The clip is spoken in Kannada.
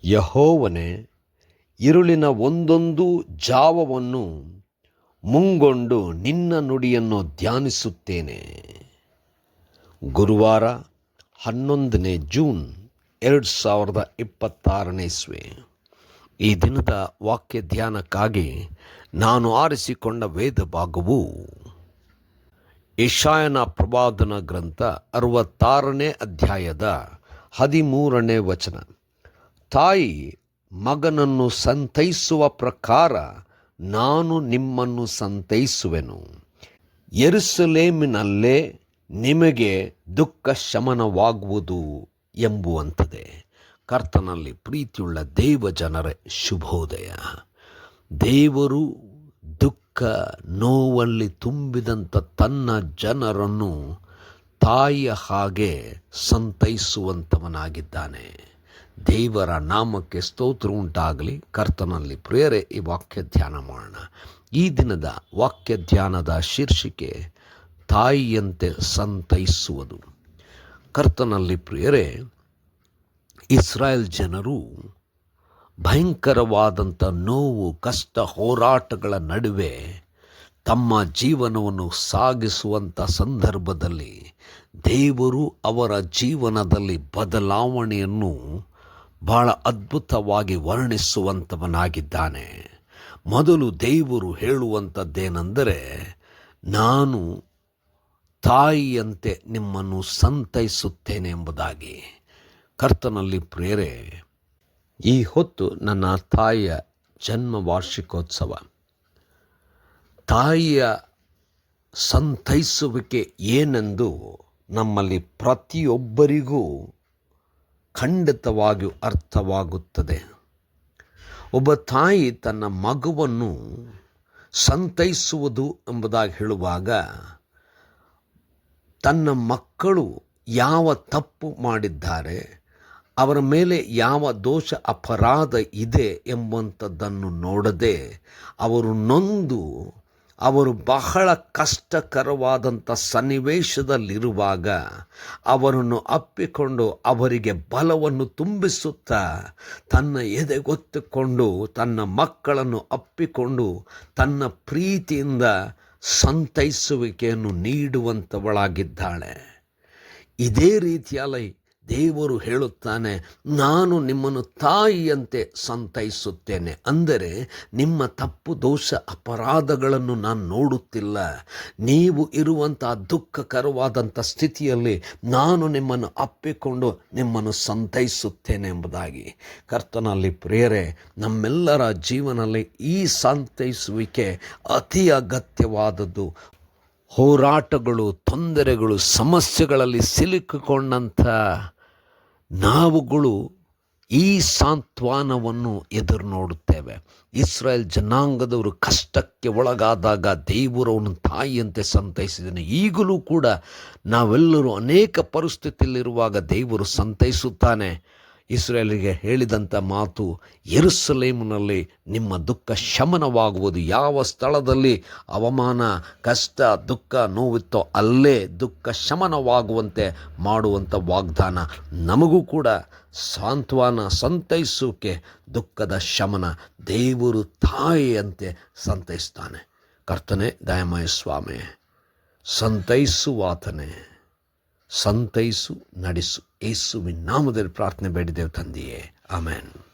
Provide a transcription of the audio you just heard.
ಯೆಹೋವನೇ, ഇരുಳಿನ ಒಂದೊಂದು ಜಾವವನ್ನು ಮುಂಗೊಂಡು ನಿನ್ನ ನುಡಿಯನ್ನು ಧ್ಯಾನಿಸುತ್ತೇನೆ. ಗುರುವಾರ 11 ಜೂನ್ 2026 ಇಸ್ವಿ. ಈ ದಿನದ ವಾಕ್ಯ ಧ್ಯಾನಕ್ಕಾಗಿ ನಾನು ಆರಿಸಿಕೊಂಡ ವೇದ ಭಾಗವು ಯೆಶಾಯನ ಪ್ರವಾದನ ಗ್ರಂಥ 66 ಅಧ್ಯಾಯದ 13 ವಚನ. ತಾಯಿ ಮಗನನ್ನು ಸಂತೈಸುವ ಪ್ರಕಾರ ನಾನು ನಿಮ್ಮನ್ನು ಸಂತೈಸುವೆನು. ಯೆರೂಸಲೇಮಿನಲ್ಲೇ ನಿಮಗೆ ದುಃಖ ಶಮನವಾಗುವುದು ಎಂಬುವಂಥದ್ದೇ. ಕರ್ತನಲ್ಲಿ ಪ್ರೀತಿಯುಳ್ಳ ದೇವ ಜನರೇ, ಶುಭೋದಯ. ದೇವರು ದುಃಖ ನೋವಲ್ಲಿ ತುಂಬಿದಂಥ ತನ್ನ ಜನರನ್ನು ತಾಯಿಯ ಹಾಗೆ ಸಂತೈಸುವಂಥವನಾಗಿದ್ದಾನೆ. ದೇವರ ನಾಮಕ್ಕೆ ಸ್ತೋತ್ರ ಉಂಟಾಗಲಿ. ಕರ್ತನಲ್ಲಿ ಪ್ರಿಯರೇ, ಈ ವಾಕ್ಯ ಧ್ಯಾನ ಮಾಡೋಣ. ಈ ದಿನದ ವಾಕ್ಯ ಧ್ಯಾನದ ಶೀರ್ಷಿಕೆ ತಾಯಿಯಂತೆ ಸಂತೈಸುವುದು. ಕರ್ತನಲ್ಲಿ ಪ್ರಿಯರೇ, ಇಸ್ರಾಯೇಲ್ ಜನರು ಭಯಂಕರವಾದಂಥ ನೋವು, ಕಷ್ಟ, ಹೋರಾಟಗಳ ನಡುವೆ ತಮ್ಮ ಜೀವನವನ್ನು ಸಾಗಿಸುವಂಥ ಸಂದರ್ಭದಲ್ಲಿ ದೇವರು ಅವರ ಜೀವನದಲ್ಲಿ ಬದಲಾವಣೆಯನ್ನು ಬಹಳ ಅದ್ಭುತವಾಗಿ ವರ್ಣಿಸುವಂಥವನಾಗಿದ್ದಾನೆ. ಮೊದಲು ದೇವರು ಹೇಳುವಂಥದ್ದೇನೆಂದರೆ, ನಾನು ತಾಯಿಯಂತೆ ನಿಮ್ಮನ್ನು ಸಂತೈಸುತ್ತೇನೆ ಎಂಬುದಾಗಿ. ಕರ್ತನಲ್ಲಿ ಪ್ರಿಯರೇ, ಈ ಹೊತ್ತು ನನ್ನ ತಾಯಿಯ ಜನ್ಮ ವಾರ್ಷಿಕೋತ್ಸವ. ತಾಯಿಯ ಸಂತೈಸುವಿಕೆ ಏನೆಂದು ನಮ್ಮಲ್ಲಿ ಪ್ರತಿಯೊಬ್ಬರಿಗೂ ಖಂಡಿತವಾಗಿಯೂ ಅರ್ಥವಾಗುತ್ತದೆ. ಒಬ್ಬ ತಾಯಿ ತನ್ನ ಮಗುವನ್ನು ಸಂತೈಸುವುದು ಎಂಬುದಾಗಿ ಹೇಳುವಾಗ, ತನ್ನ ಮಕ್ಕಳು ಯಾವ ತಪ್ಪು ಮಾಡಿದ್ದಾರೆ, ಅವರ ಮೇಲೆ ಯಾವ ದೋಷ ಅಪರಾಧ ಇದೆ ಎಂಬಂಥದ್ದನ್ನು ನೋಡದೆ, ಅವರು ನೊಂದು ಅವರು ಬಹಳ ಕಷ್ಟಕರವಾದಂಥ ಸನ್ನಿವೇಶದಲ್ಲಿರುವಾಗ ಅವರನ್ನು ಅಪ್ಪಿಕೊಂಡು ಅವರಿಗೆ ಬಲವನ್ನು ತುಂಬಿಸುತ್ತಾ ತನ್ನ ಎದೆಗೊತ್ತುಕೊಂಡು ತನ್ನ ಮಕ್ಕಳನ್ನು ಅಪ್ಪಿಕೊಂಡು ತನ್ನ ಪ್ರೀತಿಯಿಂದ ಸಂತೈಸುವಿಕೆಯನ್ನು ನೀಡುವಂಥವಳಾಗಿದ್ದಾಳೆ. ಇದೇ ರೀತಿಯಲ್ಲಿ ದೇವರು ಹೇಳುತ್ತಾನೆ, ನಾನು ನಿಮ್ಮನ್ನು ತಾಯಿಯಂತೆ ಸಂತೈಸುತ್ತೇನೆ. ಅಂದರೆ ನಿಮ್ಮ ತಪ್ಪು, ದೋಷ, ಅಪರಾಧಗಳನ್ನು ನಾನು ನೋಡುತ್ತಿಲ್ಲ. ನೀವು ಇರುವಂಥ ದುಃಖಕರವಾದಂಥ ಸ್ಥಿತಿಯಲ್ಲಿ ನಾನು ನಿಮ್ಮನ್ನು ಅಪ್ಪಿಕೊಂಡು ನಿಮ್ಮನ್ನು ಸಂತೈಸುತ್ತೇನೆ ಎಂಬುದಾಗಿ. ಕರ್ತನಲ್ಲಿ ಪ್ರಿಯರೇ, ನಮ್ಮೆಲ್ಲರ ಜೀವನದಲ್ಲಿ ಈ ಸಂತೈಸುವಿಕೆ ಅತಿ ಅಗತ್ಯವಾದದ್ದು. ಹೋರಾಟಗಳು, ತೊಂದರೆಗಳು, ಸಮಸ್ಯೆಗಳಲ್ಲಿ ಸಿಲುಕಿಕೊಂಡಂಥ ನಾವುಗಳು ಈ ಸಾಂತ್ವನವನ್ನು ಎದುರು ನೋಡುತ್ತೇವೆ. ಇಸ್ರಾಯೇಲ್ ಜನಾಂಗದವರು ಕಷ್ಟಕ್ಕೆ ಒಳಗಾದಾಗ ದೇವರು ಅವನು ತಾಯಿಯಂತೆ ಸಂತೈಸಿದ್ದಾನೆ. ಈಗಲೂ ಕೂಡ ನಾವೆಲ್ಲರೂ ಅನೇಕ ಪರಿಸ್ಥಿತಿಯಲ್ಲಿರುವಾಗ ದೇವರು ಸಂತೈಸುತ್ತಾನೆ. ಇಸ್ರಾಯೇಲಿಗೆ ಹೇಳಿದಂಥ ಮಾತು, ಯೆರೂಸಲೇಮಿನಲ್ಲಿ ನಿಮ್ಮ ದುಃಖ ಶಮನವಾಗುವುದು. ಯಾವ ಸ್ಥಳದಲ್ಲಿ ಅವಮಾನ, ಕಷ್ಟ, ದುಃಖ, ನೋವಿತ್ತೋ ಅಲ್ಲೇ ದುಃಖ ಶಮನವಾಗುವಂತೆ ಮಾಡುವಂಥ ವಾಗ್ದಾನ. ನಮಗೂ ಕೂಡ ಸಾಂತ್ವನ, ಸಂತೈಸೋಕೆ, ದುಃಖದ ಶಮನ ದೇವರು ತಾಯಿಯಂತೆ ಸಂತೈಸ್ತಾನೆ. ಕರ್ತನೆ, ದಯಾಮಯ ಸ್ವಾಮಿ, ಸಂತೈಸುವಾತನೇ, ಸಂತೈಸು, ನಡೆಸು. ಯೇಸುವಿನ ನಾಮದಲ್ಲಿ ಪ್ರಾರ್ಥನೆ ಬೇಡಿದೆವು ತಂದೆಯೇ, ಆಮೆನ್.